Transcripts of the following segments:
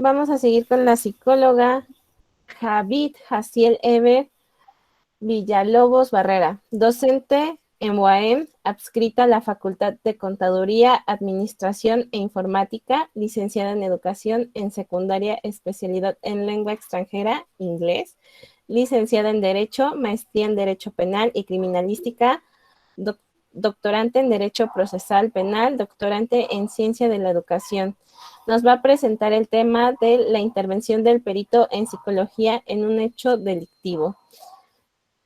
vamos a seguir con la psicóloga Javid Jaciel Eber Villalobos Barrera, docente en UAM, adscrita a la Facultad de Contaduría, Administración e Informática, licenciada en Educación en Secundaria, especialidad en Lengua Extranjera, Inglés, licenciada en Derecho, maestría en Derecho Penal y Criminalística, doctorante en Derecho Procesal Penal, doctorante en Ciencia de la Educación. Nos va a presentar el tema de la intervención del perito en psicología en un hecho delictivo.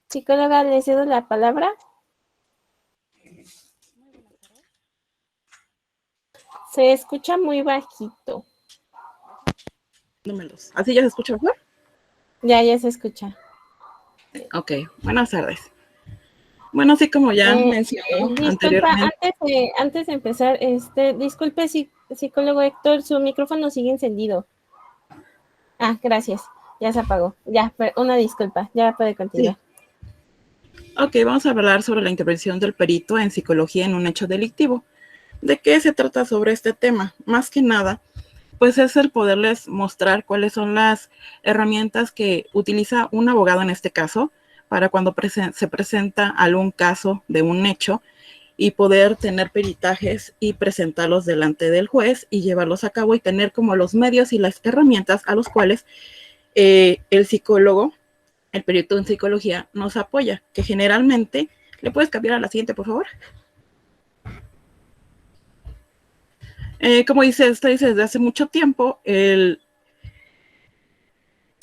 Psicóloga, ¿le cedo la palabra? Se escucha muy bajito. ¿Así ya se escucha mejor? Ya se escucha. Ok, buenas tardes. Bueno, sí, como ya mencionó anteriormente. Antes de empezar, disculpe, psicólogo Héctor, su micrófono sigue encendido. Ah, gracias. Ya se apagó. Ya, una disculpa. Ya puede continuar. Sí. Ok, vamos a hablar sobre la intervención del perito en psicología en un hecho delictivo. ¿De qué se trata sobre este tema? Más que nada, pues es el poderles mostrar cuáles son las herramientas que utiliza un abogado en este caso para cuando se presenta algún caso de un hecho y poder tener peritajes y presentarlos delante del juez y llevarlos a cabo y tener como los medios y las herramientas a los cuales el psicólogo, el perito en psicología nos apoya, que generalmente, ¿le puedes cambiar a la siguiente, por favor? Como dice, esto dice desde hace mucho tiempo, el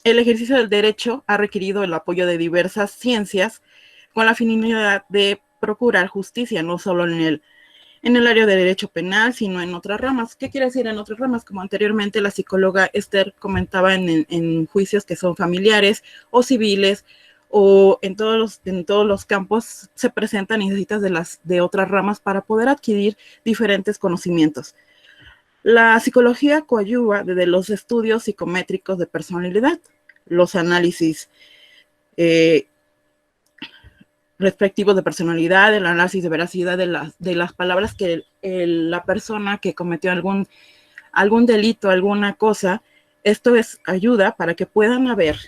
ejercicio del derecho ha requerido el apoyo de diversas ciencias con la finalidad de procurar justicia, no solo en el área de derecho penal, sino en otras ramas. ¿Qué quiere decir en otras ramas? Como anteriormente la psicóloga Esther comentaba en juicios que son familiares o civiles, o en todos los campos se presentan necesitas de otras ramas para poder adquirir diferentes conocimientos. La psicología coadyuva desde los estudios psicométricos de personalidad, los análisis respectivos de personalidad, el análisis de veracidad de las palabras que la persona que cometió algún delito, alguna cosa, esto ayuda para que pueda haber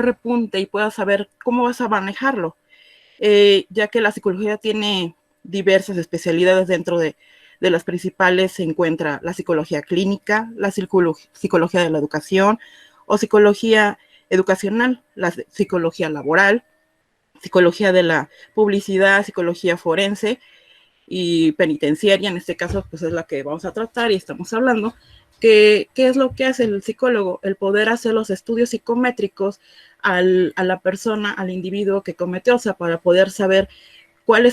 repunte y pueda saber cómo vas a manejarlo, ya que la psicología tiene diversas especialidades. Dentro de las principales se encuentra la psicología clínica, la psicología de la educación o psicología educacional, la psicología laboral, psicología de la publicidad, psicología forense y penitenciaria. En este caso, pues es la que vamos a tratar y estamos hablando. ¿Qué es lo que hace el psicólogo? El poder hacer los estudios psicométricos a la persona, al individuo que cometió, o sea, para poder saber cuál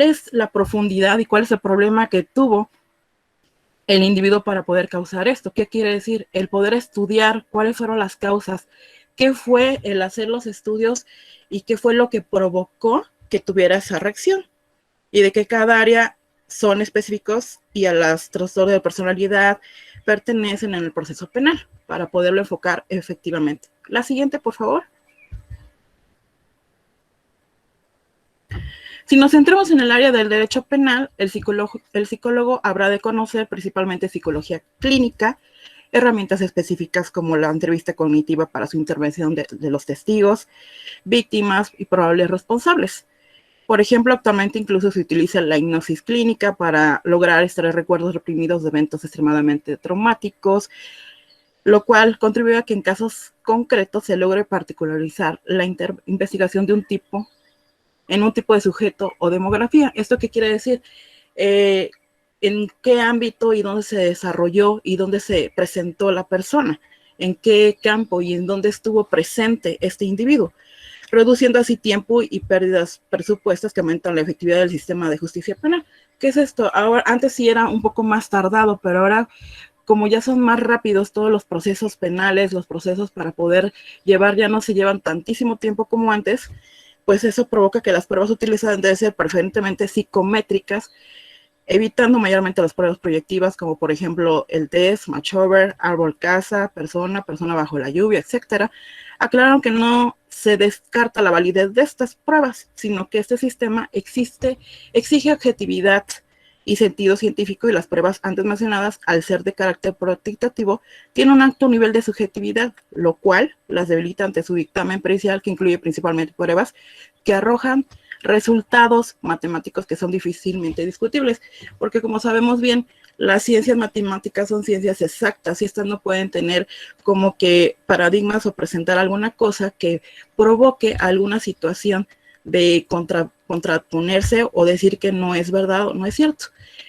es la profundidad y cuál es el problema que tuvo el individuo para poder causar esto. ¿Qué quiere decir? El poder estudiar cuáles fueron las causas, qué fue el hacer los estudios y qué fue lo que provocó que tuviera esa reacción, y de que cada área son específicos y a las trastornos de personalidad pertenecen en el proceso penal para poderlo enfocar efectivamente. La siguiente, por favor. Si nos centramos en el área del derecho penal, el psicólogo habrá de conocer principalmente psicología clínica, herramientas específicas como la entrevista cognitiva para su intervención de los testigos, víctimas y probables responsables. Por ejemplo, actualmente incluso se utiliza la hipnosis clínica para lograr extraer recuerdos reprimidos de eventos extremadamente traumáticos, lo cual contribuye a que en casos concretos se logre particularizar la investigación de un tipo de sujeto o demografía. ¿Esto qué quiere decir? En qué ámbito y dónde se desarrolló y dónde se presentó la persona, en qué campo y en dónde estuvo presente este individuo, reduciendo así tiempo y pérdidas presupuestas que aumentan la efectividad del sistema de justicia penal. ¿Qué es esto? Ahora, antes sí era un poco más tardado, pero ahora, como ya son más rápidos todos los procesos penales, los procesos para poder llevar ya no se llevan tantísimo tiempo como antes, pues eso provoca que las pruebas utilizadas deben ser preferentemente psicométricas, evitando mayormente las pruebas proyectivas, como por ejemplo el test, matchover, árbol casa, persona bajo la lluvia, etcétera. Aclararon que no se descarta la validez de estas pruebas, sino que este sistema exige objetividad y sentido científico, y las pruebas antes mencionadas, al ser de carácter cuantitativo, tienen un alto nivel de subjetividad, lo cual las debilita ante su dictamen pericial, que incluye principalmente pruebas que arrojan resultados matemáticos que son difícilmente discutibles, porque como sabemos bien, las ciencias matemáticas son ciencias exactas y estas no pueden tener como que paradigmas o presentar alguna cosa que provoque alguna situación de contraponerse o decir que no es verdad o no es cierto.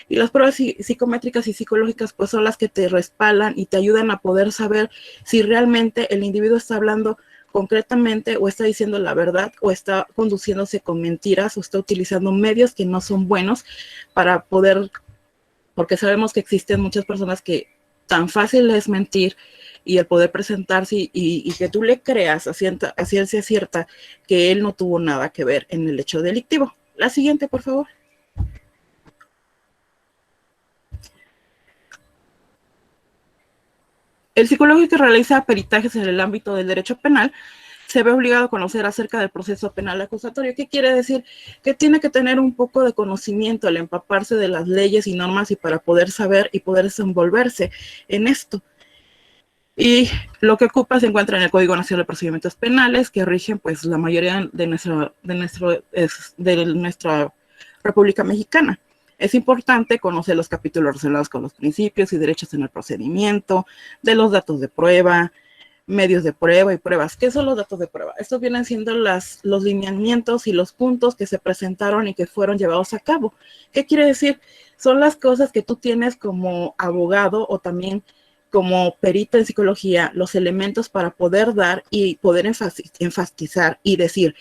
Y las pruebas psicométricas y psicológicas pues son las que te respaldan y te ayudan a poder saber si realmente el individuo está hablando concretamente o está diciendo la verdad o está conduciéndose con mentiras o está utilizando medios que no son buenos para poder, porque sabemos que existen muchas personas que tan fácil es mentir y el poder presentarse y que tú le creas a ciencia cierta que él no tuvo nada que ver en el hecho delictivo. La siguiente, por favor. El psicólogo que realiza peritajes en el ámbito del derecho penal se ve obligado a conocer acerca del proceso penal acusatorio. ¿Qué quiere decir? Que tiene que tener un poco de conocimiento al empaparse de las leyes y normas y para poder saber y poder desenvolverse en esto. Y lo que ocupa se encuentra en el Código Nacional de Procedimientos Penales, que rigen pues la mayoría de nuestra República Mexicana. Es importante conocer los capítulos relacionados con los principios y derechos en el procedimiento, de los datos de prueba, medios de prueba y pruebas. ¿Qué son los datos de prueba? Estos vienen siendo los lineamientos y los puntos que se presentaron y que fueron llevados a cabo. ¿Qué quiere decir? Son las cosas que tú tienes como abogado o también como perito en psicología, los elementos para poder dar y poder enfatizar y decir,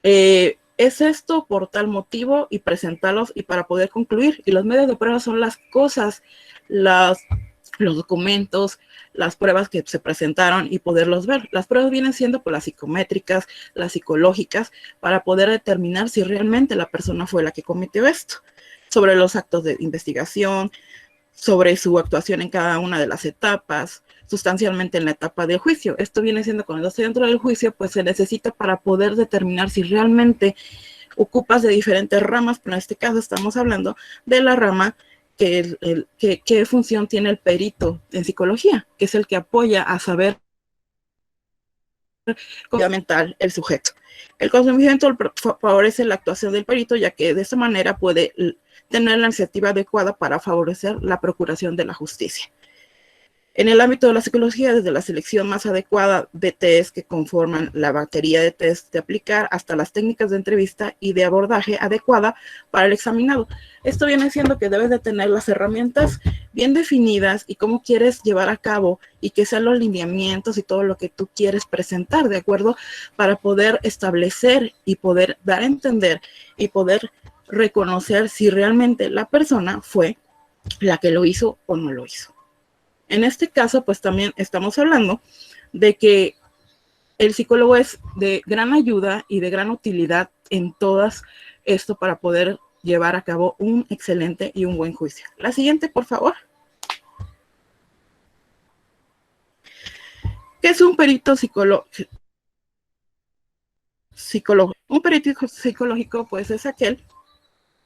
es esto por tal motivo y presentarlos y para poder concluir. Y los medios de prueba son las cosas, los documentos, las pruebas que se presentaron y poderlos ver. Las pruebas vienen siendo pues, las psicométricas, las psicológicas, para poder determinar si realmente la persona fue la que cometió esto, sobre los actos de investigación, sobre su actuación en cada una de las etapas, sustancialmente en la etapa del juicio. Esto viene siendo cuando estoy dentro del juicio, pues se necesita para poder determinar si realmente ocupas de diferentes ramas, pero en este caso estamos hablando de la rama qué función tiene el perito en psicología, que es el que apoya a saber fundamental el sujeto. El conocimiento favorece la actuación del perito, ya que de esta manera puede tener la iniciativa adecuada para favorecer la procuración de la justicia. En el ámbito de la psicología, desde la selección más adecuada de test que conforman la batería de test de aplicar hasta las técnicas de entrevista y de abordaje adecuada para el examinado. Esto viene siendo que debes de tener las herramientas bien definidas y cómo quieres llevar a cabo y que sean los lineamientos y todo lo que tú quieres presentar, ¿de acuerdo? Para poder establecer y poder dar a entender y poder reconocer si realmente la persona fue la que lo hizo o no lo hizo. En este caso, pues también estamos hablando de que el psicólogo es de gran ayuda y de gran utilidad en todas esto para poder llevar a cabo un excelente y un buen juicio. La siguiente, por favor. ¿Qué es un perito psicológico? Un perito psicológico, pues es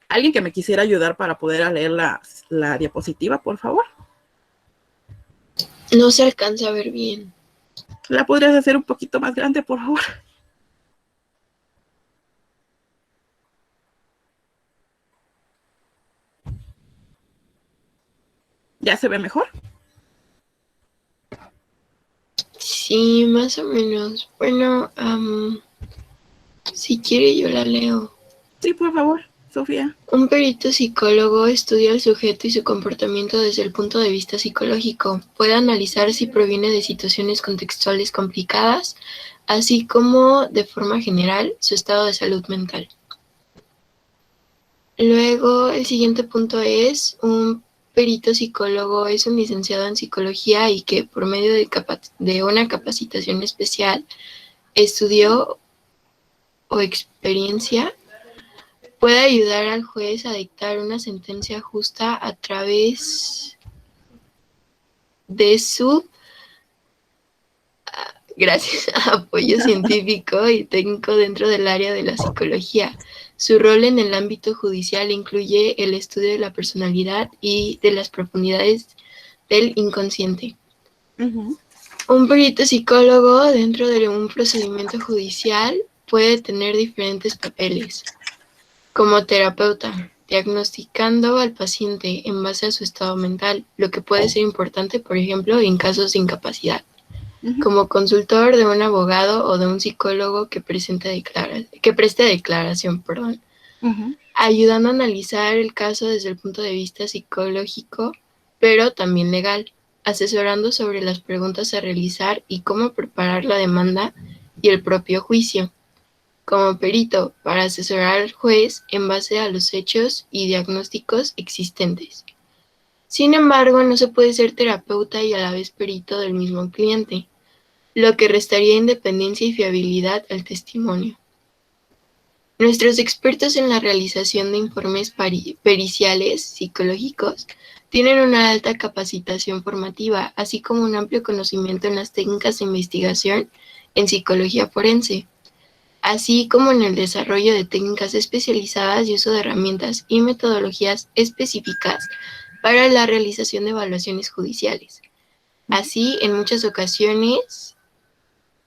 alguien que me quisiera ayudar para poder leer la diapositiva, por favor. No se alcanza a ver bien. ¿La podrías hacer un poquito más grande, por favor? ¿Ya se ve mejor? Sí, más o menos. Bueno, si quiere yo la leo. Sí, por favor, Sofía. Un perito psicólogo estudia al sujeto y su comportamiento desde el punto de vista psicológico. Puede analizar si proviene de situaciones contextuales complicadas, así como, de forma general, su estado de salud mental. Luego, el siguiente punto es, un perito psicólogo es un licenciado en psicología y que por medio de una capacitación especial, estudio o experiencia, puede ayudar al juez a dictar una sentencia justa a través de su gracias a apoyo científico y técnico dentro del área de la psicología. Su rol en el ámbito judicial incluye el estudio de la personalidad y de las profundidades del inconsciente. Un perito psicólogo dentro de un procedimiento judicial puede tener diferentes papeles, como terapeuta, diagnosticando al paciente en base a su estado mental, lo que puede ser importante, por ejemplo, en casos de incapacidad. Como consultor de un abogado o de un psicólogo que preste declaración, ayudando a analizar el caso desde el punto de vista psicológico, pero también legal, asesorando sobre las preguntas a realizar y cómo preparar la demanda y el propio juicio. Como perito, para asesorar al juez en base a los hechos y diagnósticos existentes. Sin embargo, no se puede ser terapeuta y a la vez perito del mismo cliente, lo que restaría independencia y fiabilidad al testimonio. Nuestros expertos en la realización de informes periciales psicológicos tienen una alta capacitación formativa, así como un amplio conocimiento en las técnicas de investigación en psicología forense, así como en el desarrollo de técnicas especializadas y uso de herramientas y metodologías específicas para la realización de evaluaciones judiciales. Así, en muchas ocasiones,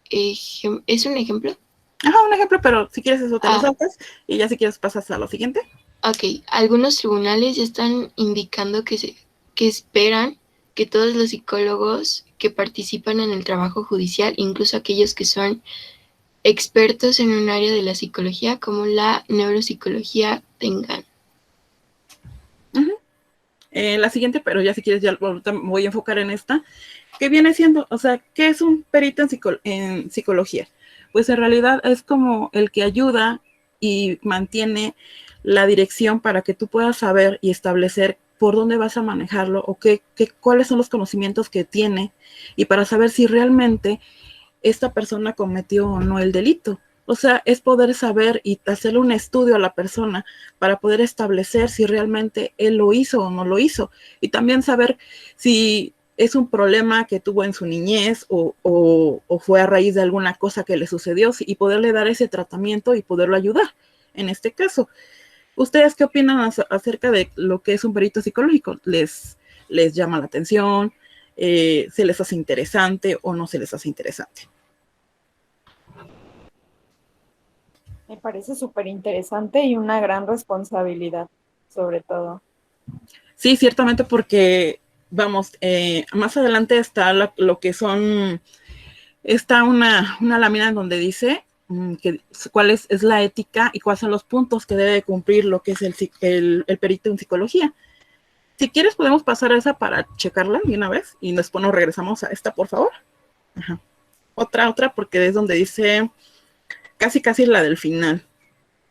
¿es un ejemplo? Un ejemplo, pero si quieres eso te lo saltas y ya si quieres pasas a lo siguiente. Ok, algunos tribunales ya están indicando que esperan que todos los psicólogos que participan en el trabajo judicial, incluso aquellos que son expertos en un área de la psicología como la neuropsicología, tengan. La siguiente, pero ya si quieres ya voy a enfocar en esta, ¿qué viene siendo? O sea, ¿qué es un perito en psicología? Pues en realidad es como el que ayuda y mantiene la dirección para que tú puedas saber y establecer por dónde vas a manejarlo o cuáles son los conocimientos que tiene y para saber si realmente esta persona cometió o no el delito. O sea, es poder saber y hacerle un estudio a la persona para poder establecer si realmente él lo hizo o no lo hizo. Y también saber si es un problema que tuvo en su niñez o fue a raíz de alguna cosa que le sucedió y poderle dar ese tratamiento y poderlo ayudar. En este caso, ¿ustedes qué opinan acerca de lo que es un perito psicológico? ¿Les llama la atención? ¿Se les hace interesante o no se les hace interesante? Me parece súper interesante y una gran responsabilidad, sobre todo. Sí, ciertamente porque, vamos, más adelante está lo que son, está una lámina en donde dice cuál es la ética y cuáles son los puntos que debe cumplir lo que es el perito en psicología. Si quieres podemos pasar a esa para checarla de una vez y después nos regresamos a esta, por favor. Ajá. Otra, porque es donde dice casi la del final,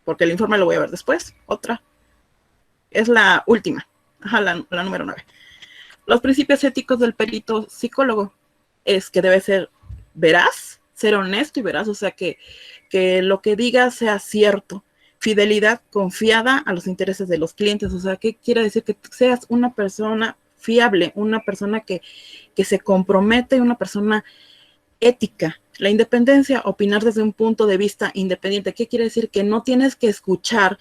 porque el informe lo voy a ver después. Otra. Es la última. La número 9. Los principios éticos del perito psicólogo es que debe ser veraz, ser honesto y veraz, o sea, que lo que diga sea cierto. Fidelidad confiada a los intereses de los clientes, o sea, ¿qué quiere decir? Que seas una persona fiable, una persona que se compromete, una persona ética. La independencia, opinar desde un punto de vista independiente. ¿Qué quiere decir? Que no tienes que escuchar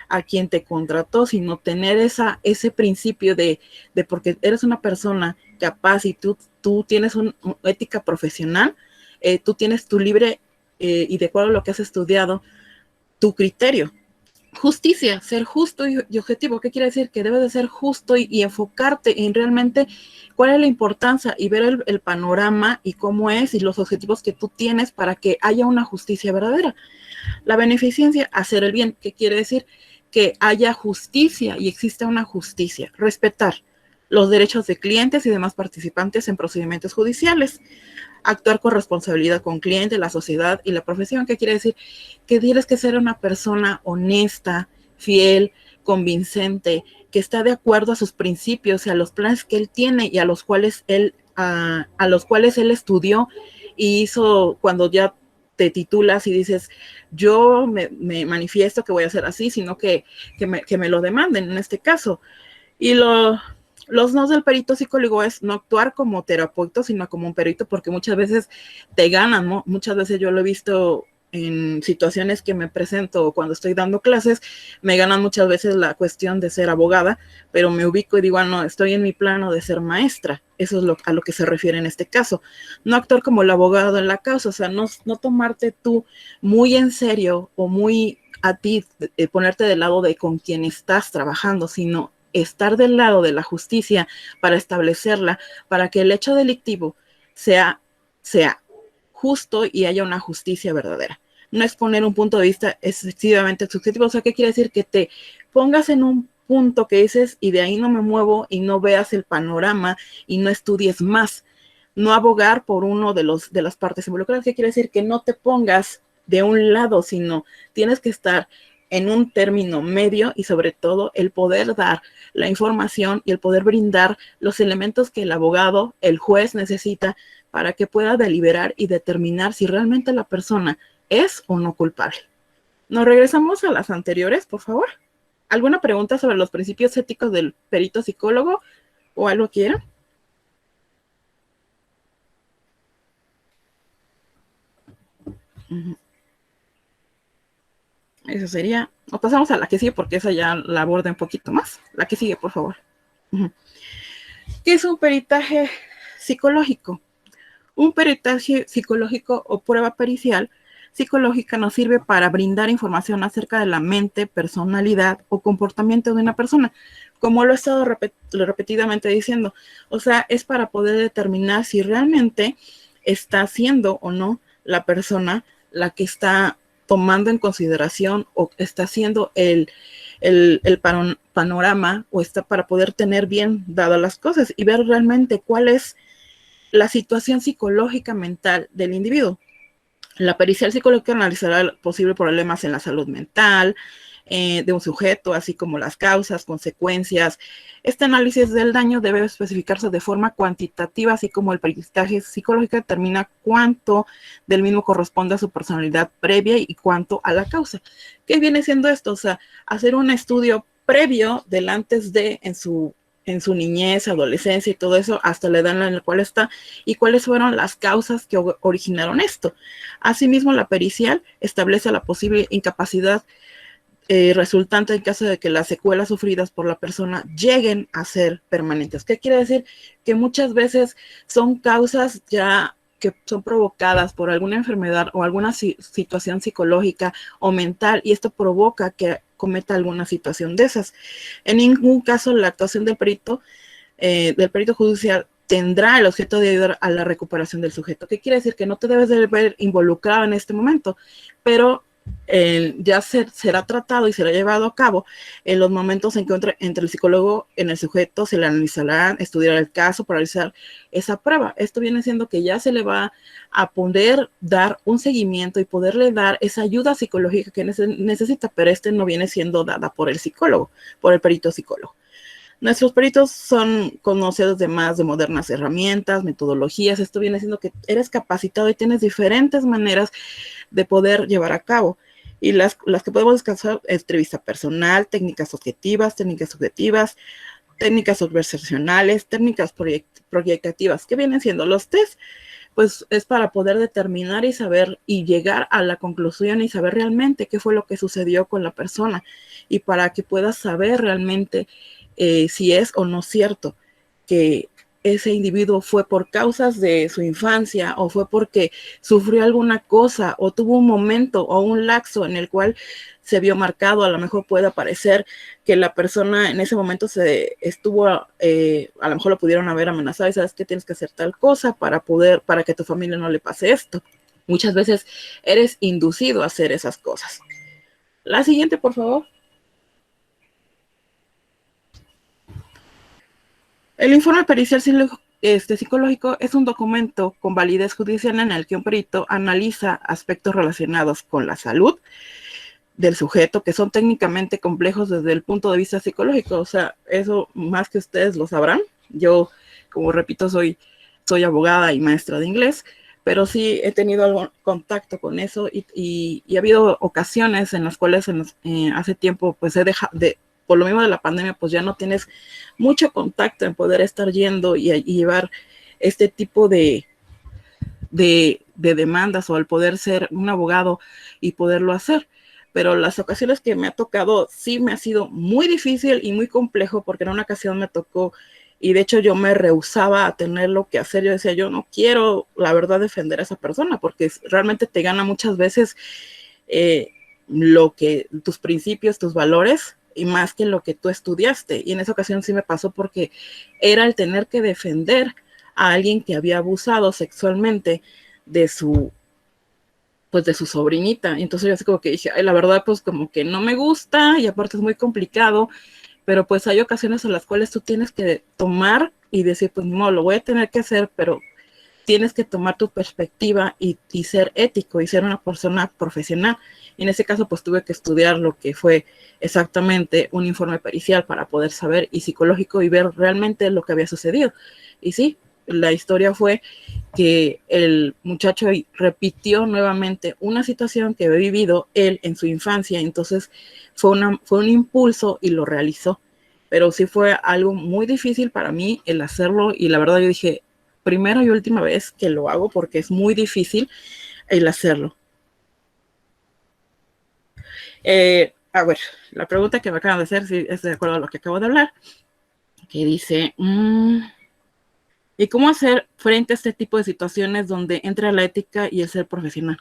a quien te contrató, sino tener ese principio de porque eres una persona capaz y tú tienes una ética profesional, tú tienes tu libre y de acuerdo a lo que has estudiado, tu criterio. Justicia, ser justo y objetivo. ¿Qué quiere decir? Que debes de ser justo y enfocarte en realmente cuál es la importancia y ver el panorama y cómo es y los objetivos que tú tienes para que haya una justicia verdadera. La beneficencia, hacer el bien. ¿Qué quiere decir? Que haya justicia y exista una justicia. Respetar los derechos de clientes y demás participantes en procedimientos judiciales. Actuar con responsabilidad con clientes, la sociedad y la profesión. ¿Qué quiere decir? Que tienes que ser una persona honesta, fiel, convincente, que está de acuerdo a sus principios y a los planes que él tiene y a los cuales él estudió y hizo cuando ya te titulas y dices, yo me manifiesto que voy a hacer así, sino que me lo demanden en este caso. Y los nos del perito psicólogo es no actuar como terapeuta, sino como un perito, porque muchas veces te ganan, ¿no? Muchas veces yo lo he visto en situaciones que me presento cuando estoy dando clases, me ganan muchas veces la cuestión de ser abogada, pero me ubico y digo, no, estoy en mi plano de ser maestra. Eso es a lo que se refiere en este caso. No actuar como el abogado en la causa, o sea, no tomarte tú muy en serio o muy a ti, ponerte del lado de con quien estás trabajando, sino estar del lado de la justicia para establecerla, para que el hecho delictivo sea justo y haya una justicia verdadera. No es poner un punto de vista excesivamente subjetivo. O sea, ¿qué quiere decir? Que te pongas en un punto que dices y de ahí no me muevo y no veas el panorama y no estudies más. No abogar por uno de las partes involucradas. ¿Qué quiere decir? Que no te pongas de un lado, sino tienes que estar en un término medio y sobre todo el poder dar la información y el poder brindar los elementos que el abogado, el juez necesita para que pueda deliberar y determinar si realmente la persona es o no culpable. Nos regresamos a las anteriores, por favor. ¿Alguna pregunta sobre los principios éticos del perito psicólogo o algo quieran? Eso sería, o pasamos a la que sigue porque esa ya la aborda un poquito más. La que sigue, por favor. ¿Qué es un peritaje psicológico? Un peritaje psicológico o prueba pericial psicológica nos sirve para brindar información acerca de la mente, personalidad o comportamiento de una persona, como lo he estado repetidamente diciendo. O sea, es para poder determinar si realmente está siendo o no la persona la que está tomando en consideración o está haciendo el panorama o está para poder tener bien dadas las cosas y ver realmente cuál es la situación psicológica mental del individuo. La pericial psicológica analizará posibles problemas en la salud mental de un sujeto, así como las causas, consecuencias. Este análisis del daño debe especificarse de forma cuantitativa, así como el peritaje psicológico determina cuánto del mismo corresponde a su personalidad previa y cuánto a la causa. ¿Qué viene siendo esto? O sea, hacer un estudio previo del antes de en su niñez, adolescencia y todo eso, hasta la edad en la cual está, y cuáles fueron las causas que originaron esto. Asimismo, la pericial establece la posible incapacidad resultante en caso de que las secuelas sufridas por la persona lleguen a ser permanentes. ¿Qué quiere decir? Que muchas veces son causas ya que son provocadas por alguna enfermedad o alguna situación psicológica o mental, y esto provoca que cometa alguna situación de esas. En ningún caso la actuación del perito judicial tendrá el objeto de ayudar a la recuperación del sujeto. ¿Qué quiere decir? Que no te debes de ver involucrado en este momento, pero ya será tratado y será llevado a cabo en los momentos en que entre el psicólogo en el sujeto se le analizará, estudiará el caso para realizar esa prueba. Esto viene siendo que ya se le va a poder dar un seguimiento y poderle dar esa ayuda psicológica que necesita, pero no viene siendo dada por el psicólogo, por el perito psicólogo. Nuestros peritos son conocedores de modernas herramientas, metodologías. Esto viene siendo que eres capacitado y tienes diferentes maneras de poder llevar a cabo. Y las que podemos descansar: entrevista personal, técnicas objetivas, técnicas subjetivas, técnicas observacionales, técnicas proyectativas. ¿Qué vienen siendo los test? Pues es para poder determinar y saber y llegar a la conclusión y saber realmente qué fue lo que sucedió con la persona, y para que puedas saber realmente si es o no cierto que ese individuo fue por causas de su infancia o fue porque sufrió alguna cosa o tuvo un momento o un lapso en el cual se vio marcado. A lo mejor puede parecer que la persona en ese momento a lo mejor lo pudieron haber amenazado y sabes que tienes que hacer tal cosa para que a tu familia no le pase esto. Muchas veces eres inducido a hacer esas cosas. La siguiente, por favor. El informe pericial psicológico es un documento con validez judicial en el que un perito analiza aspectos relacionados con la salud del sujeto, que son técnicamente complejos desde el punto de vista psicológico. O sea, eso más que ustedes lo sabrán. Yo, como repito, soy abogada y maestra de inglés, pero sí he tenido algún contacto con eso y ha habido ocasiones en las cuales hace tiempo pues he dejado por lo mismo de la pandemia, pues ya no tienes mucho contacto en poder estar yendo y llevar este tipo de de demandas o el poder ser un abogado y poderlo hacer. Pero las ocasiones que me ha tocado sí me ha sido muy difícil y muy complejo, porque en una ocasión me tocó, y de hecho yo me rehusaba a tener lo que hacer. Yo decía, yo no quiero, la verdad, defender a esa persona, porque realmente te gana muchas veces lo que tus principios, tus valores, y más que lo que tú estudiaste. Y en esa ocasión sí me pasó, porque era el tener que defender a alguien que había abusado sexualmente de su sobrinita. Y entonces yo así como que dije, ay, la verdad, pues como que no me gusta, y aparte es muy complicado, pero pues hay ocasiones en las cuales tú tienes que tomar y decir, pues no, lo voy a tener que hacer, pero tienes que tomar tu perspectiva y ser ético y ser una persona profesional. Y en ese caso, pues tuve que estudiar lo que fue exactamente un informe pericial para poder saber, y psicológico, y ver realmente lo que había sucedido. Y sí, la historia fue que el muchacho repitió nuevamente una situación que había vivido él en su infancia. Entonces fue un impulso y lo realizó. Pero sí fue algo muy difícil para mí el hacerlo, y la verdad yo dije, primera y última vez que lo hago, porque es muy difícil el hacerlo. A ver, la pregunta que me acaban de hacer, si es de acuerdo a lo que acabo de hablar, que dice, ¿y cómo hacer frente a este tipo de situaciones donde entra la ética y el ser profesional?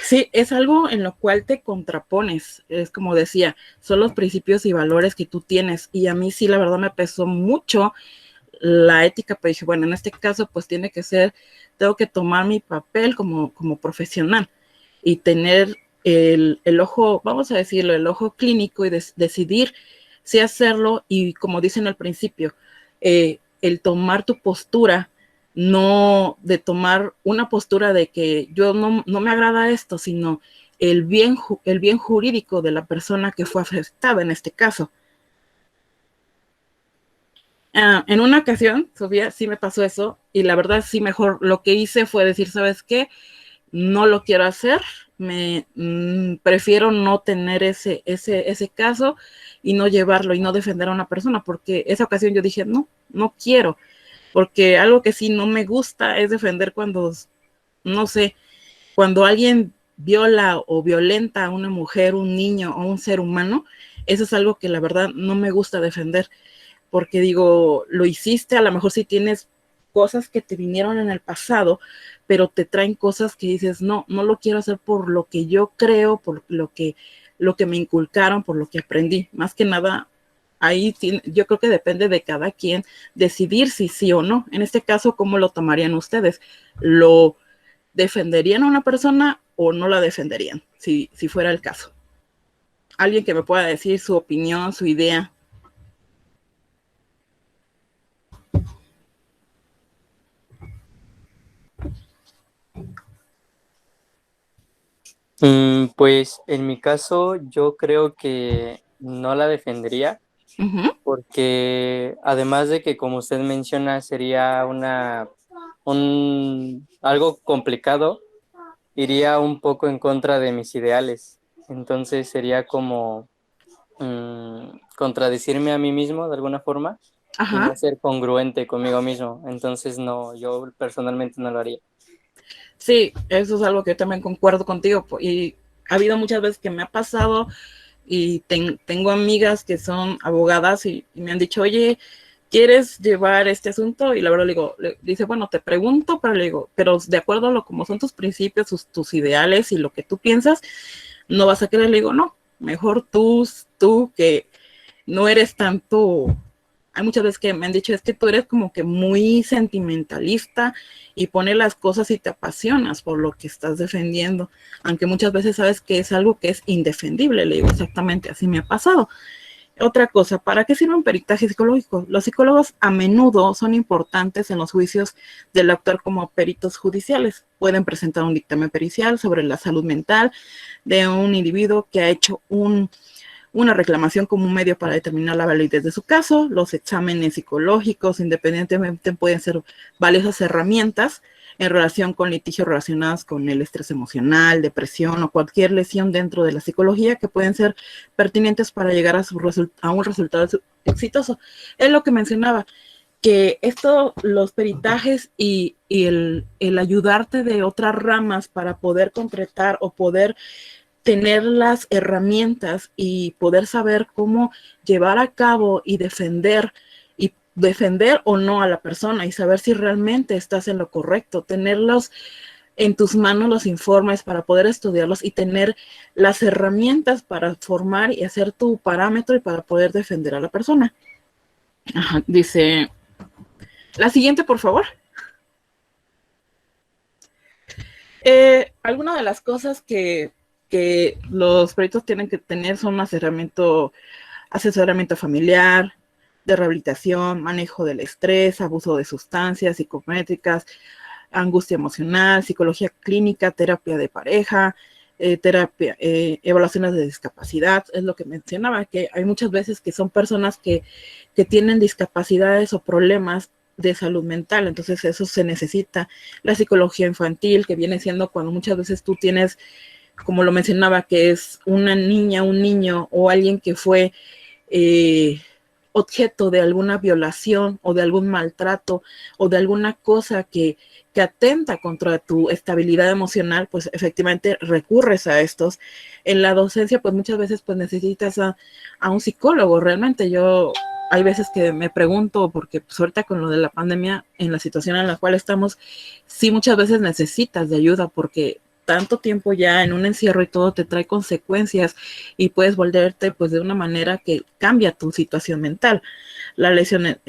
Sí, es algo en lo cual te contrapones. Es como decía, son los principios y valores que tú tienes, y a mí sí, la verdad, me pesó mucho la ética, pero dije, bueno, en este caso pues tiene que ser, tengo que tomar mi papel como profesional y tener el ojo, vamos a decirlo, el ojo clínico, y decidir si hacerlo. Y como dicen al principio, el tomar tu postura, no de tomar una postura de que yo no me agrada esto, sino el bien jurídico de la persona que fue afectada en este caso. En una ocasión, Sofía, sí me pasó eso, y la verdad sí, mejor lo que hice fue decir, ¿sabes qué? No lo quiero hacer, prefiero no tener ese caso y no llevarlo y no defender a una persona, porque esa ocasión yo dije, no quiero, porque algo que sí no me gusta es defender cuando, no sé, cuando alguien viola o violenta a una mujer, un niño o un ser humano. Eso es algo que la verdad no me gusta defender, porque digo, lo hiciste, a lo mejor sí tienes cosas que te vinieron en el pasado, pero te traen cosas que dices, no lo quiero hacer por lo que yo creo, por lo que me inculcaron, por lo que aprendí. Más que nada, ahí yo creo que depende de cada quien decidir si sí o no. En este caso, ¿cómo lo tomarían ustedes? ¿Lo defenderían a una persona o no la defenderían, si fuera el caso? Alguien que me pueda decir su opinión, su idea. Pues en mi caso yo creo que no la defendería, porque además de que, como usted menciona, sería algo complicado, iría un poco en contra de mis ideales. Entonces sería como contradecirme a mí mismo de alguna forma. Y no ser congruente conmigo mismo. Entonces no, yo personalmente no lo haría. Sí, eso es algo que yo también concuerdo contigo, y ha habido muchas veces que me ha pasado, y tengo amigas que son abogadas y me han dicho, oye, ¿quieres llevar este asunto? Y la verdad dice, bueno, te pregunto, pero le digo, pero de acuerdo a como son tus principios, tus ideales y lo que tú piensas, no vas a querer. Le digo, no, mejor tú que no eres tanto. Hay muchas veces que me han dicho, es que tú eres como que muy sentimentalista y pones las cosas y te apasionas por lo que estás defendiendo, aunque muchas veces sabes que es algo que es indefendible. Le digo, exactamente así me ha pasado. Otra cosa, ¿para qué sirve un peritaje psicológico? Los psicólogos a menudo son importantes en los juicios del autor como peritos judiciales. Pueden presentar un dictamen pericial sobre la salud mental de un individuo que ha hecho una reclamación como un medio para determinar la validez de su caso. Los exámenes psicológicos, independientemente, pueden ser valiosas herramientas en relación con litigios relacionados con el estrés emocional, depresión o cualquier lesión dentro de la psicología, que pueden ser pertinentes para llegar a un resultado exitoso. Es lo que mencionaba. que esto, los peritajes y el ayudarte de otras ramas para poder concretar o poder tener las herramientas y poder saber cómo llevar a cabo y defender o no a la persona y saber si realmente estás en lo correcto, tenerlos en tus manos los informes para poder estudiarlos y tener las herramientas para formar y hacer tu parámetro y para poder defender a la persona. Ajá, dice, la siguiente, por favor. Algunas de las cosas que los peritos tienen que tener son asesoramiento familiar, de rehabilitación, manejo del estrés, abuso de sustancias psicométricas, angustia emocional, psicología clínica, terapia de pareja, evaluaciones de discapacidad. Es lo que mencionaba, que hay muchas veces que son personas que tienen discapacidades o problemas de salud mental, entonces eso se necesita. La psicología infantil, que viene siendo cuando muchas veces tú tienes, como lo mencionaba, que es una niña, un niño o alguien que fue objeto de alguna violación o de algún maltrato o de alguna cosa que atenta contra tu estabilidad emocional, pues efectivamente recurres a estos. En la docencia, pues muchas veces pues necesitas a un psicólogo. Realmente hay veces que me pregunto, porque pues ahorita con lo de la pandemia, en la situación en la cual estamos, sí muchas veces necesitas de ayuda, porque tanto tiempo ya en un encierro y todo te trae consecuencias y puedes volverte pues de una manera que cambia tu situación mental. La lesión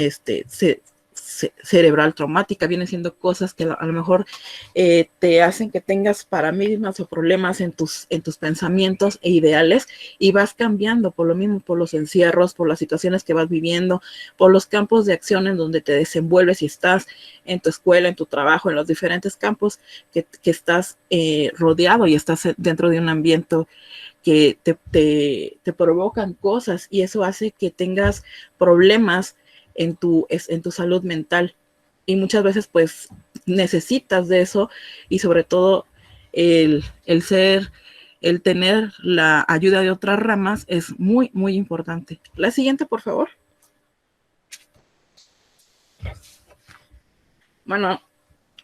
cerebral traumática viene siendo cosas que a lo mejor te hacen que tengas paradigmas o problemas en tus pensamientos e ideales y vas cambiando por lo mismo, por los encierros, por las situaciones que vas viviendo, por los campos de acción en donde te desenvuelves y estás en tu escuela, en tu trabajo, en los diferentes campos que estás rodeado y estás dentro de un ambiente que te provocan cosas y eso hace que tengas problemas en tu salud mental y muchas veces pues necesitas de eso y sobre todo el tener la ayuda de otras ramas es muy, muy importante. La siguiente, por favor. Bueno,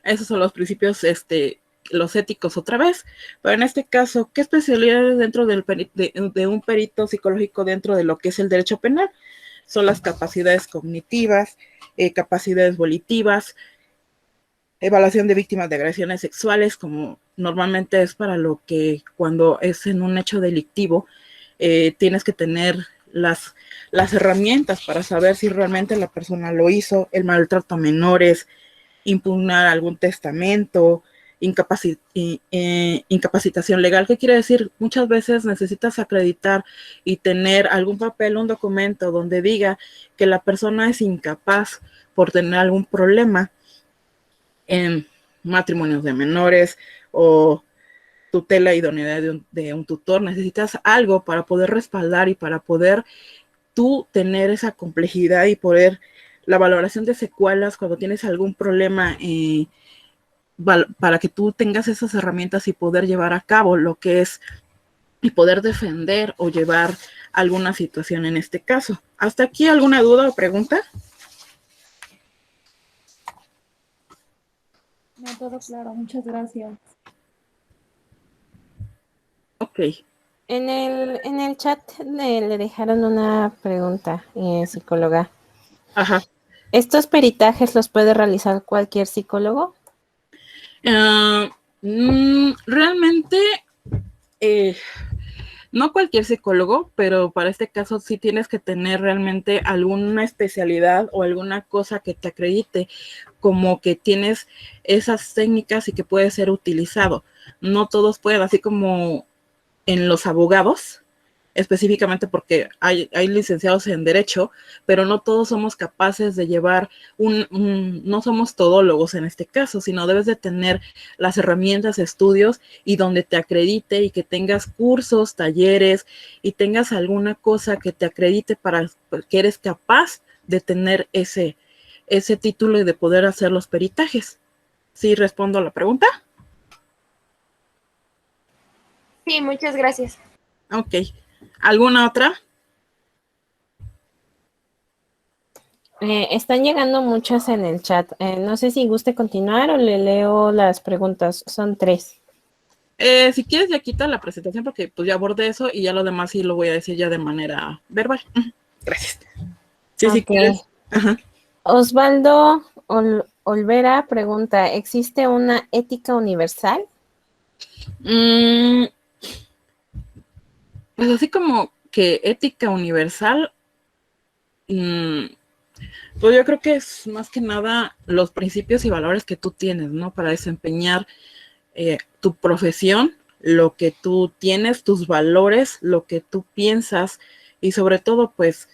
esos son los principios los éticos otra vez, pero en este caso, ¿qué especialidades dentro de un perito psicológico dentro de lo que es el derecho penal? Son las capacidades cognitivas, capacidades volitivas, evaluación de víctimas de agresiones sexuales, como normalmente es para lo que cuando es en un hecho delictivo, tienes que tener las herramientas para saber si realmente la persona lo hizo, el maltrato a menores, impugnar algún testamento, incapacitación legal. ¿Qué quiere decir? Muchas veces necesitas acreditar y tener algún papel, un documento donde diga que la persona es incapaz por tener algún problema en matrimonios de menores o tutela idoneidad de un tutor. Necesitas algo para poder respaldar y para poder tú tener esa complejidad y poder la valoración de secuelas cuando tienes algún problema para que tú tengas esas herramientas y poder llevar a cabo lo que es y poder defender o llevar alguna situación en este caso. ¿Hasta aquí alguna duda o pregunta? No, todo claro, muchas gracias. Ok. En el chat le dejaron una pregunta, psicóloga. Ajá. ¿Estos peritajes los puede realizar cualquier psicólogo? Realmente no cualquier psicólogo, pero para este caso sí tienes que tener realmente alguna especialidad o alguna cosa que te acredite como que tienes esas técnicas y que puede ser utilizado. No todos pueden, así como en los abogados, específicamente porque hay licenciados en derecho, pero no todos somos capaces de llevar no somos todólogos en este caso, sino debes de tener las herramientas, estudios y donde te acredite y que tengas cursos, talleres y tengas alguna cosa que te acredite para que eres capaz de tener ese título y de poder hacer los peritajes. ¿Sí respondo a la pregunta? Sí, muchas gracias. Ok. ¿Alguna otra? Están llegando muchas en el chat. No sé si guste continuar o le leo las preguntas. Son 3. Si quieres ya quita la presentación porque pues ya abordé eso y ya lo demás sí lo voy a decir ya de manera verbal. Gracias. Sí, Ok. si quieres. Ajá. Osvaldo Olvera pregunta, ¿existe una ética universal? Pues así como que ética universal, pues yo creo que es más que nada los principios y valores que tú tienes, ¿no? Para desempeñar tu profesión, lo que tú tienes, tus valores, lo que tú piensas y sobre todo, pues,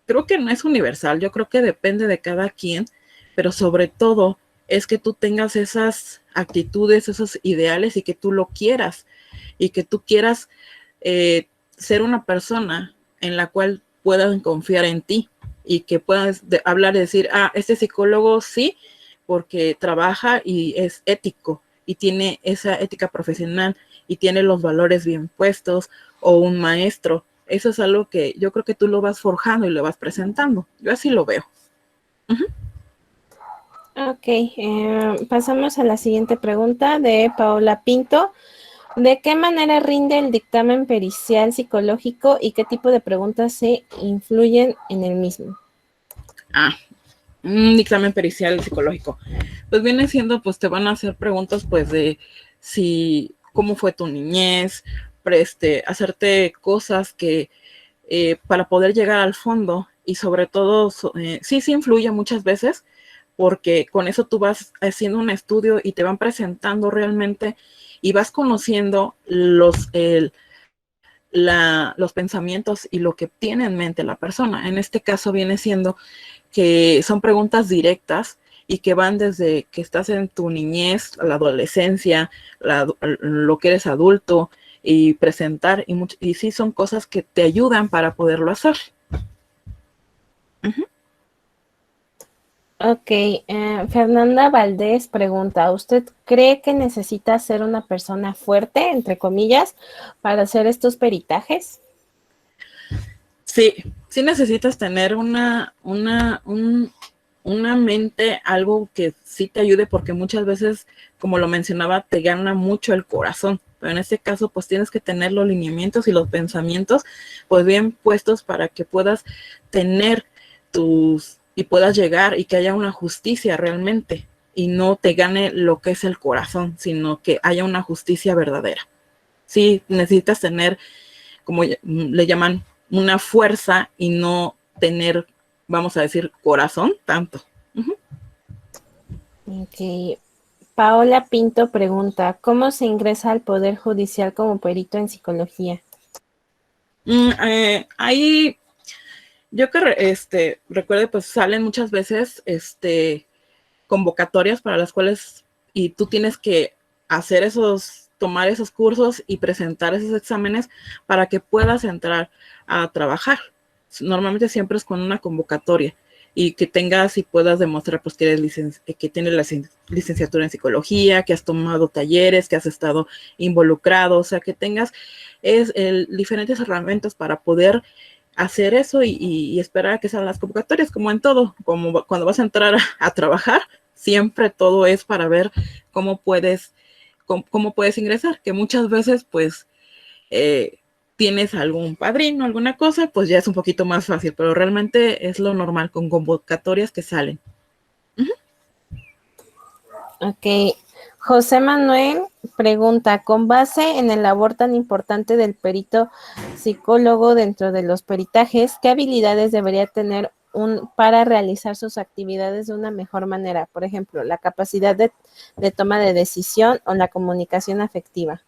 creo que no es universal, yo creo que depende de cada quien, pero sobre todo es que tú tengas esas actitudes, esos ideales y que tú lo quieras y que tú quieras ser una persona en la cual puedan confiar en ti y que puedas hablar y decir, este psicólogo sí, porque trabaja y es ético y tiene esa ética profesional y tiene los valores bien puestos, o un maestro. Eso es algo que yo creo que tú lo vas forjando y lo vas presentando. Yo así lo veo. Ok, pasamos a la siguiente pregunta de Paola Pinto. ¿De qué manera rinde el dictamen pericial psicológico y qué tipo de preguntas se influyen en el mismo? Un dictamen pericial psicológico. Pues viene siendo, pues te van a hacer preguntas, pues de si, cómo fue tu niñez, hacerte cosas que para poder llegar al fondo y sobre todo, sí influye muchas veces, porque con eso tú vas haciendo un estudio y te van presentando realmente y vas conociendo los pensamientos y lo que tiene en mente la persona. En este caso viene siendo que son preguntas directas y que van desde que estás en tu niñez, la adolescencia, lo que eres adulto y presentar, y sí son cosas que te ayudan para poderlo hacer. Ok, Fernanda Valdés pregunta, ¿usted cree que necesita ser una persona fuerte, entre comillas, para hacer estos peritajes? Sí necesitas tener una mente, algo que sí te ayude, porque muchas veces, como lo mencionaba, te gana mucho el corazón, pero en este caso pues tienes que tener los lineamientos y los pensamientos pues bien puestos para que puedas tener y puedas llegar y que haya una justicia realmente y no te gane lo que es el corazón, sino que haya una justicia verdadera. Sí, necesitas tener, como le llaman, una fuerza y no tener, vamos a decir, corazón tanto. Ok. Paola Pinto pregunta, ¿cómo se ingresa al Poder Judicial como perito en psicología? Ahí, yo que recuerde, pues salen muchas veces convocatorias para las cuales, y tú tienes que tomar esos cursos y presentar esos exámenes para que puedas entrar a trabajar. Normalmente siempre es con una convocatoria y que tengas y puedas demostrar pues que eres que tienes la licenciatura en psicología, que has tomado talleres, que has estado involucrado, o sea, que tengas diferentes herramientas para poder hacer eso y esperar a que sean las convocatorias, como en todo, como cuando vas a entrar a trabajar, siempre todo es para ver cómo puedes ingresar, que muchas veces pues tienes algún padrino, alguna cosa, pues ya es un poquito más fácil, pero realmente es lo normal con convocatorias que salen. Ok. José Manuel pregunta, con base en el labor tan importante del perito psicólogo dentro de los peritajes, ¿qué habilidades debería tener para realizar sus actividades de una mejor manera? Por ejemplo, la capacidad de toma de decisión o la comunicación afectiva.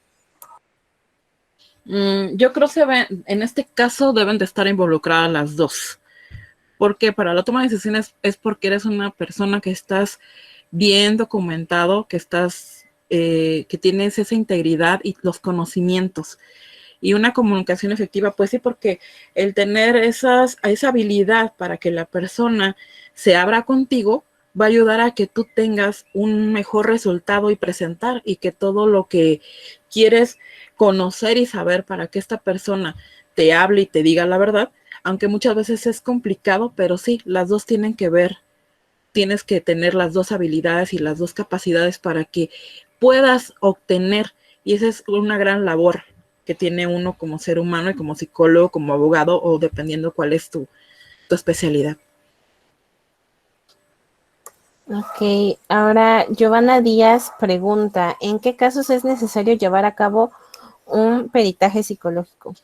Yo creo que en este caso deben de estar involucradas las dos, porque para la toma de decisiones es porque eres una persona que estás bien documentado, que que tienes esa integridad y los conocimientos. Y una comunicación efectiva, pues sí, porque el tener esa habilidad para que la persona se abra contigo va a ayudar a que tú tengas un mejor resultado y presentar, y que todo lo que quieres conocer y saber para que esta persona te hable y te diga la verdad, aunque muchas veces es complicado, pero sí, las dos tienen que ver, tienes que tener las dos habilidades y las dos capacidades para que puedas obtener, y esa es una gran labor que tiene uno como ser humano y como psicólogo, como abogado, o dependiendo cuál es tu especialidad. Ok, ahora Giovanna Díaz pregunta, ¿en qué casos es necesario llevar a cabo un peritaje psicológico?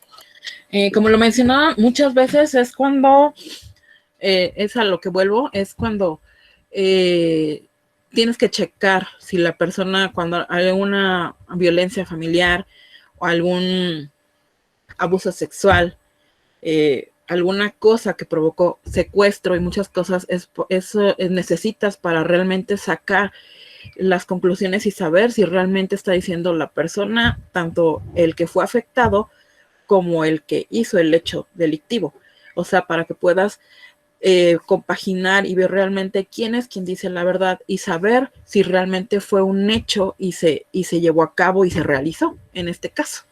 Como lo mencionaba, muchas veces es cuando, es a lo que vuelvo, es cuando tienes que checar si la persona, cuando hay alguna violencia familiar o algún abuso sexual, alguna cosa que provocó secuestro y muchas cosas, eso necesitas para realmente sacar las conclusiones y saber si realmente está diciendo la persona, tanto el que fue afectado como el que hizo el hecho delictivo. O sea, para que puedas compaginar y ver realmente quién es quien dice la verdad y saber si realmente fue un hecho y se llevó a cabo y se realizó en este caso.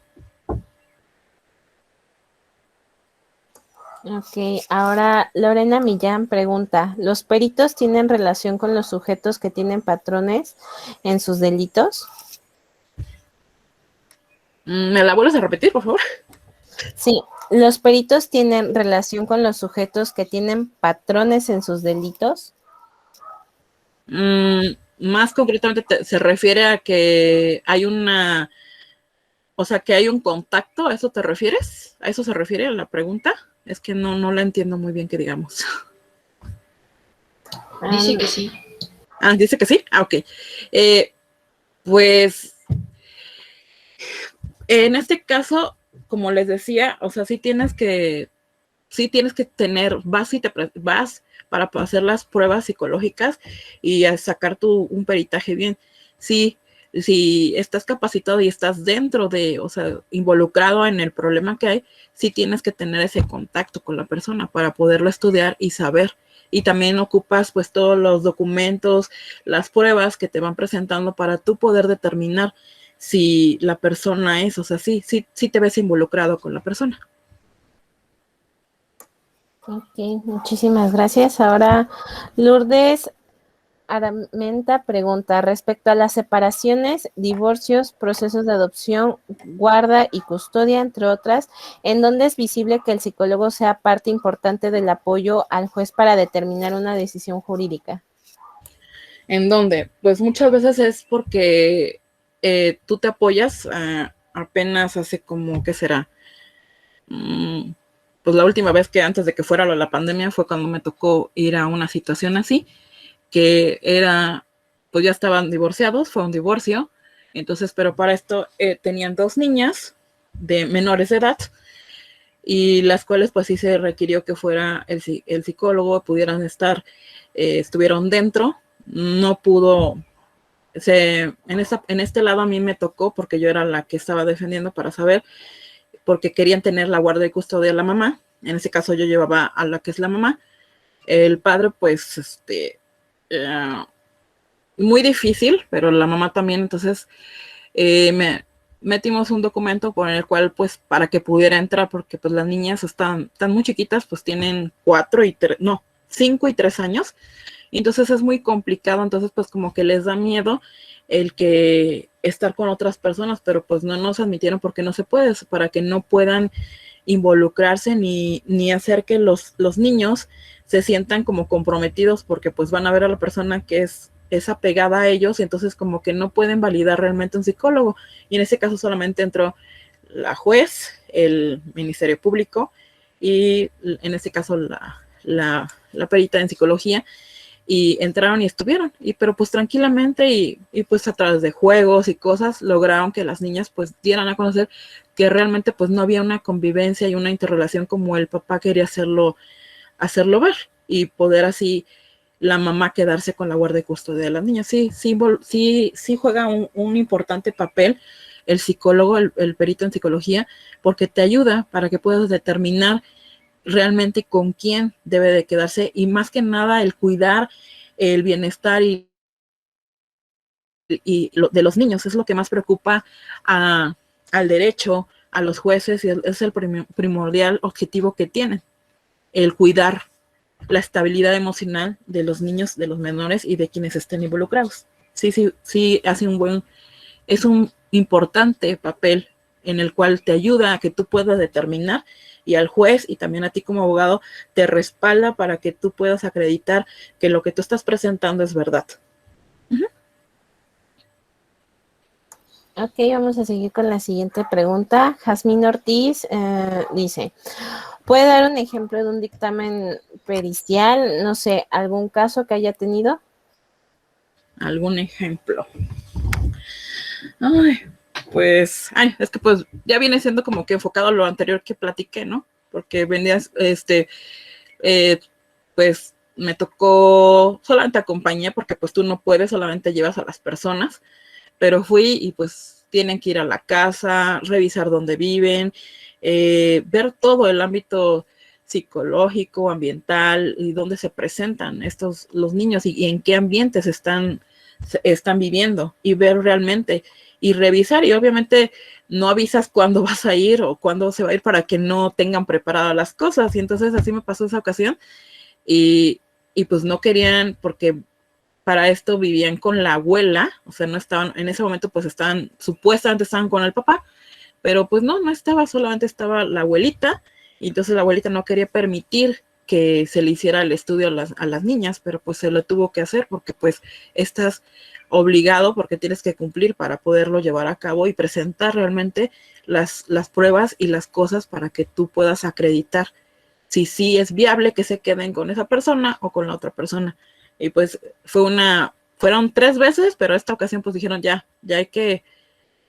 Ok, ahora Lorena Millán pregunta, ¿los peritos tienen relación con los sujetos que tienen patrones en sus delitos? ¿Me la vuelves a repetir, por favor? Sí, ¿los peritos tienen relación con los sujetos que tienen patrones en sus delitos? Más concretamente se refiere a que hay una, o sea, que hay un contacto, ¿a eso te refieres? ¿A eso se refiere a la pregunta? Es que no la entiendo muy bien, que digamos. Dice que sí. Dice que sí. Ok. Pues en este caso, como les decía, o sea, sí tienes que tener, vas para hacer las pruebas psicológicas y a sacar un peritaje bien. Sí, si estás capacitado y estás dentro de, o sea, involucrado en el problema que hay, sí tienes que tener ese contacto con la persona para poderlo estudiar y saber. Y también ocupas pues todos los documentos, las pruebas que te van presentando para tú poder determinar si la persona es, o sea, sí te ves involucrado con la persona. Ok, muchísimas gracias. Ahora Lourdes Aramenta pregunta, respecto a las separaciones, divorcios, procesos de adopción, guarda y custodia, entre otras, ¿en dónde es visible que el psicólogo sea parte importante del apoyo al juez para determinar una decisión jurídica? ¿En dónde? Pues muchas veces es porque tú te apoyas apenas hace como, ¿qué será? Pues la última vez que antes de que fuera la pandemia fue cuando me tocó ir a una situación así, que era, pues ya estaban divorciados, fue un divorcio, entonces, pero para esto tenían 2 niñas de menores de edad, y las cuales pues sí se requirió que fuera el psicólogo, pudieran estar, estuvieron dentro, no pudo, en este lado a mí me tocó porque yo era la que estaba defendiendo para saber, porque querían tener la guardia y custodia de la mamá, en ese caso yo llevaba a la que es la mamá, el padre pues muy difícil, pero la mamá también, entonces metimos un documento por el cual, pues, para que pudiera entrar, porque pues las niñas están muy chiquitas, pues tienen 5 y 3 años, y entonces es muy complicado, entonces pues como que les da miedo el que estar con otras personas, pero pues no nos admitieron porque no se puede, para que no puedan involucrarse ni hacer que los niños se sientan como comprometidos, porque pues van a ver a la persona que es apegada a ellos, y entonces como que no pueden validar realmente un psicólogo, y en ese caso solamente entró la juez, el Ministerio Público, y en este caso la perita en psicología, y entraron y estuvieron, pero pues tranquilamente y pues a través de juegos y cosas lograron que las niñas pues dieran a conocer que realmente pues no había una convivencia y una interrelación como el papá quería hacerlo ver, y poder así la mamá quedarse con la guardia y custodia de las niñas. Sí juega un importante papel el psicólogo, el perito en psicología, porque te ayuda para que puedas determinar realmente con quién debe de quedarse, y más que nada el cuidar el bienestar de los niños es lo que más preocupa al derecho, a los jueces, y es el primordial objetivo que tienen. el cuidar la estabilidad emocional de los niños, de los menores y de quienes estén involucrados. Sí, es un importante papel en el cual te ayuda a que tú puedas determinar, y al juez y también a ti como abogado te respalda para que tú puedas acreditar que lo que tú estás presentando es verdad. Ok, vamos a seguir con la siguiente pregunta. Jazmín Ortiz dice, ¿puede dar un ejemplo de un dictamen pericial? No sé, ¿algún caso que haya tenido? ¿Algún ejemplo? Es que pues ya viene siendo como que enfocado a lo anterior que platiqué, ¿no? Porque venías, pues me tocó, solamente acompañé, porque pues tú no puedes, solamente llevas a las personas, pero fui y pues tienen que ir a la casa, revisar dónde viven, ver todo el ámbito psicológico, ambiental y dónde se presentan los niños y en qué ambientes están viviendo, y ver realmente y revisar, y obviamente no avisas cuándo vas a ir o cuándo se va a ir para que no tengan preparadas las cosas. Y entonces así me pasó esa ocasión, y pues no querían, porque para esto vivían con la abuela, o sea, no estaban, en ese momento pues supuestamente estaban con el papá, pero pues no estaba, solamente estaba la abuelita, y entonces la abuelita no quería permitir que se le hiciera el estudio a las niñas, pero pues se lo tuvo que hacer porque pues estás obligado, porque tienes que cumplir para poderlo llevar a cabo y presentar realmente las pruebas y las cosas para que tú puedas acreditar si sí es viable que se queden con esa persona o con la otra persona. Y pues fueron 3 veces, pero esta ocasión pues dijeron ya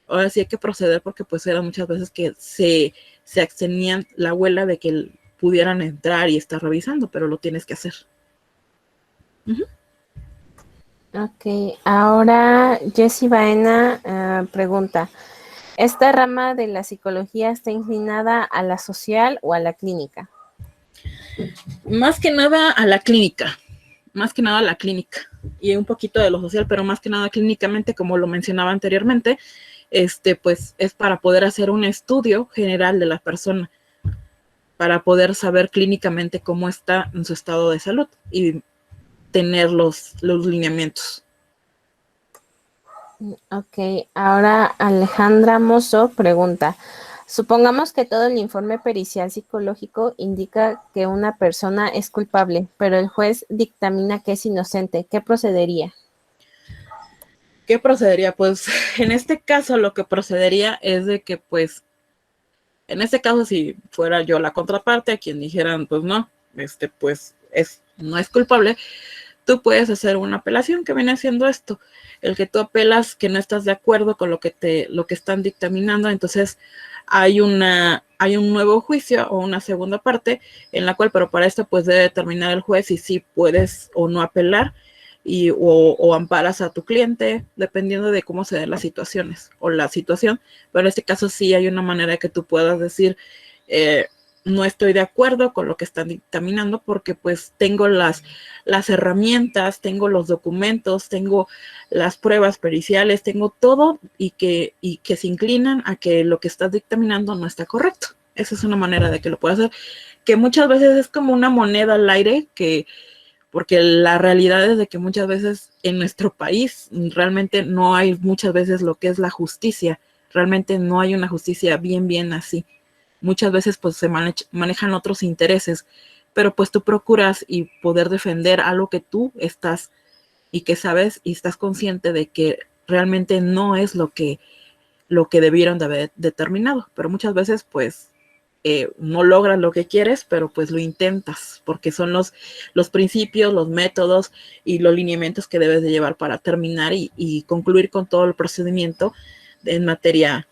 ahora sí hay que proceder, porque pues eran muchas veces que se abstenían la abuela de que pudieran entrar y estar revisando, pero lo tienes que hacer. Ok, ahora Jessie Baena pregunta, ¿esta rama de la psicología está inclinada a la social o a la clínica? Más que nada a la clínica, y un poquito de lo social, pero más que nada clínicamente, como lo mencionaba anteriormente, pues es para poder hacer un estudio general de la persona, para poder saber clínicamente cómo está en su estado de salud y tener los lineamientos. Ok, ahora Alejandra Mozo pregunta, supongamos que todo el informe pericial psicológico indica que una persona es culpable, pero el juez dictamina que es inocente. ¿Qué procedería? ¿Qué procedería? Pues en este caso lo que procedería es de que pues, en este caso si fuera yo la contraparte, a quien dijeran pues no, pues no es culpable, tú puedes hacer una apelación, que viene haciendo esto, el que tú apelas que no estás de acuerdo con lo que están dictaminando. Entonces hay un nuevo juicio o una segunda parte en la cual, pero para esto pues debe determinar el juez si sí puedes o no apelar, o amparas a tu cliente, dependiendo de cómo se den las situaciones o la situación. Pero en este caso sí hay una manera de que tú puedas decir, no estoy de acuerdo con lo que están dictaminando, porque pues tengo las herramientas, tengo los documentos, tengo las pruebas periciales, tengo todo, y que se inclinan a que lo que estás dictaminando no está correcto. Esa es una manera de que lo puedas hacer, que muchas veces es como una moneda al aire, porque la realidad es de que muchas veces en nuestro país realmente no hay muchas veces lo que es la justicia, realmente no hay una justicia bien así. Muchas veces pues se manejan otros intereses, pero pues tú procuras y poder defender algo que tú estás y que sabes y estás consciente de que realmente no es lo que debieron de haber determinado, pero muchas veces pues no logras lo que quieres, pero pues lo intentas, porque son los principios, los métodos y los lineamientos que debes de llevar para terminar y concluir con todo el procedimiento en materia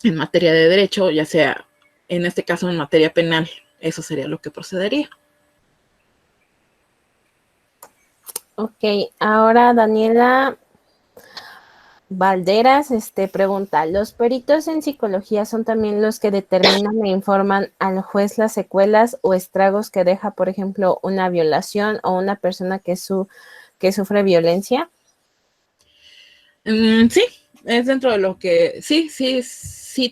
de derecho, ya sea en este caso en materia penal. Eso sería lo que procedería. Ok, ahora Daniela Valderas pregunta, ¿los peritos en psicología son también los que determinan e informan al juez las secuelas o estragos que deja, por ejemplo, una violación o una persona que sufre violencia? Sí, es dentro de lo que sí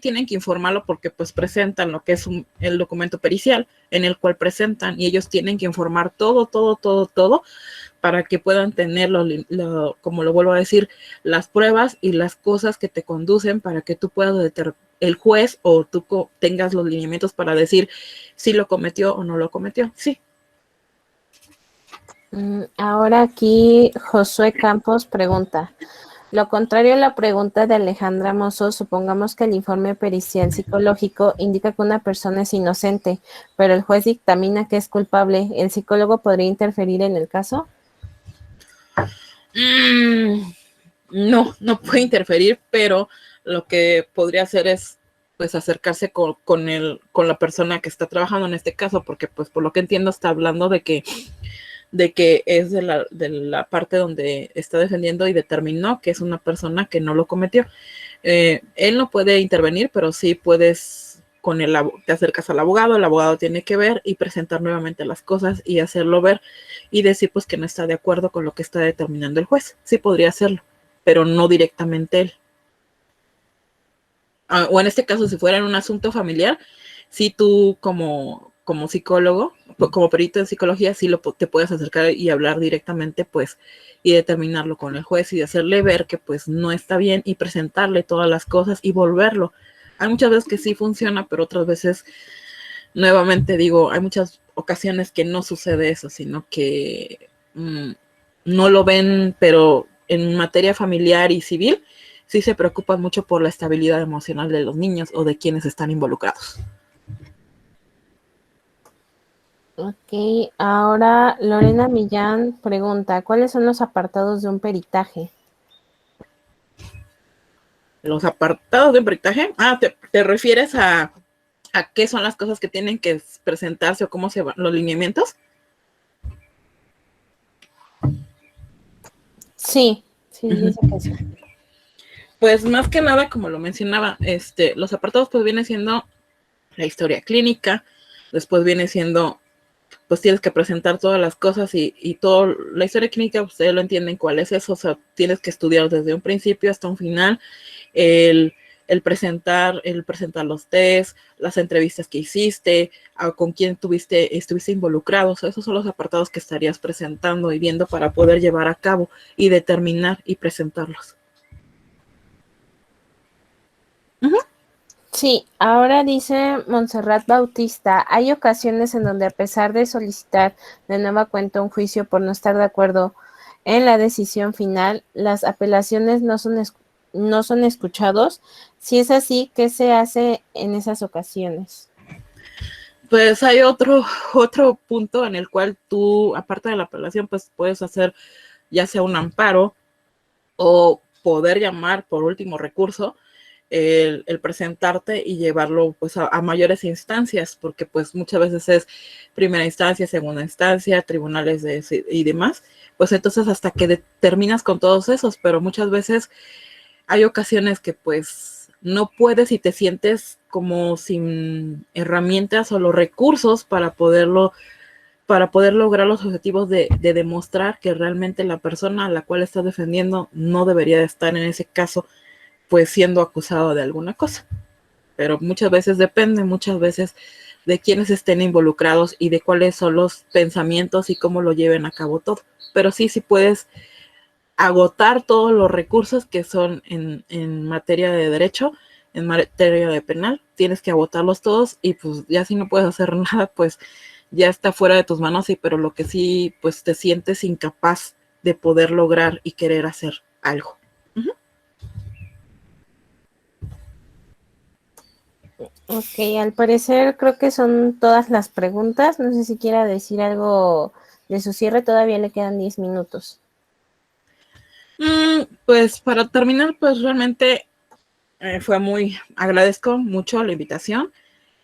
tienen que informarlo porque pues presentan lo que es el documento pericial en el cual presentan y ellos tienen que informar todo para que puedan tener, como lo vuelvo a decir, las pruebas y las cosas que te conducen para que tú puedas el juez o tú tengas los lineamientos para decir si lo cometió o no lo cometió. Sí. Ahora aquí Josué Campos pregunta. Lo contrario a la pregunta de Alejandra Mozo, supongamos que el informe pericial psicológico indica que una persona es inocente, pero el juez dictamina que es culpable. ¿El psicólogo podría interferir en el caso? No puede interferir, pero lo que podría hacer es pues acercarse con la persona que está trabajando en este caso, porque pues por lo que entiendo está hablando de que es de la parte donde está defendiendo y determinó que es una persona que no lo cometió. Él no puede intervenir, pero sí puedes, te acercas al abogado, el abogado tiene que ver y presentar nuevamente las cosas y hacerlo ver y decir pues que no está de acuerdo con lo que está determinando el juez. Sí podría hacerlo, pero no directamente él. O en este caso, si fuera en un asunto familiar, sí tú como psicólogo, como perito en psicología, sí te puedes acercar y hablar directamente, pues, y determinarlo con el juez y hacerle ver que pues no está bien y presentarle todas las cosas y volverlo. Hay muchas veces que sí funciona, pero otras veces, nuevamente digo, hay muchas ocasiones que no sucede eso, sino que no lo ven, pero en materia familiar y civil, sí se preocupan mucho por la estabilidad emocional de los niños o de quienes están involucrados. Ok, ahora Lorena Millán pregunta, ¿cuáles son los apartados de un peritaje? Los apartados de un peritaje, ¿te refieres a qué son las cosas que tienen que presentarse o cómo se van los lineamientos? Sí, dice que sí. Pues más que nada, como lo mencionaba, los apartados pues viene siendo la historia clínica, después viene siendo, pues tienes que presentar todas las cosas y todo, la historia clínica, ustedes lo entienden cuál es eso, o sea, tienes que estudiar desde un principio hasta un final, el presentar los test, las entrevistas que hiciste, con quién estuviste involucrado, o sea, esos son los apartados que estarías presentando y viendo para poder llevar a cabo y determinar y presentarlos. Sí, ahora dice Montserrat Bautista, hay ocasiones en donde a pesar de solicitar de nueva cuenta un juicio por no estar de acuerdo en la decisión final, las apelaciones no son escuchados. Si es así, ¿qué se hace en esas ocasiones? Pues hay otro punto en el cual tú, aparte de la apelación, pues puedes hacer ya sea un amparo o poder llamar por último recurso el presentarte y llevarlo pues a mayores instancias, porque pues muchas veces es primera instancia, segunda instancia, tribunales y demás, pues entonces hasta que terminas con todos esos, pero muchas veces hay ocasiones que pues no puedes y te sientes como sin herramientas o los recursos para poder lograr los objetivos de demostrar que realmente la persona a la cual estás defendiendo no debería de estar en ese caso pues siendo acusado de alguna cosa. Pero muchas veces depende, muchas veces de quiénes estén involucrados y de cuáles son los pensamientos y cómo lo lleven a cabo todo. Pero sí puedes agotar todos los recursos que son en materia de derecho, en materia de penal, tienes que agotarlos todos y pues ya si no puedes hacer nada, pues ya está fuera de tus manos, pero lo que sí, pues te sientes incapaz de poder lograr y querer hacer algo. Ok, al parecer creo que son todas las preguntas. No sé si quiera decir algo de su cierre, todavía le quedan 10 minutos. Pues para terminar, pues realmente agradezco mucho la invitación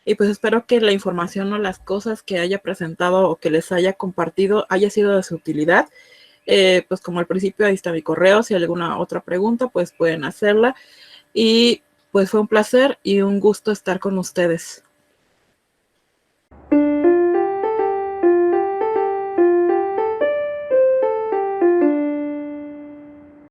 y pues espero que la información o las cosas que haya presentado o que les haya compartido haya sido de su utilidad. Pues como al principio ahí está mi correo, si hay alguna otra pregunta pues pueden hacerla y pues fue un placer y un gusto estar con ustedes.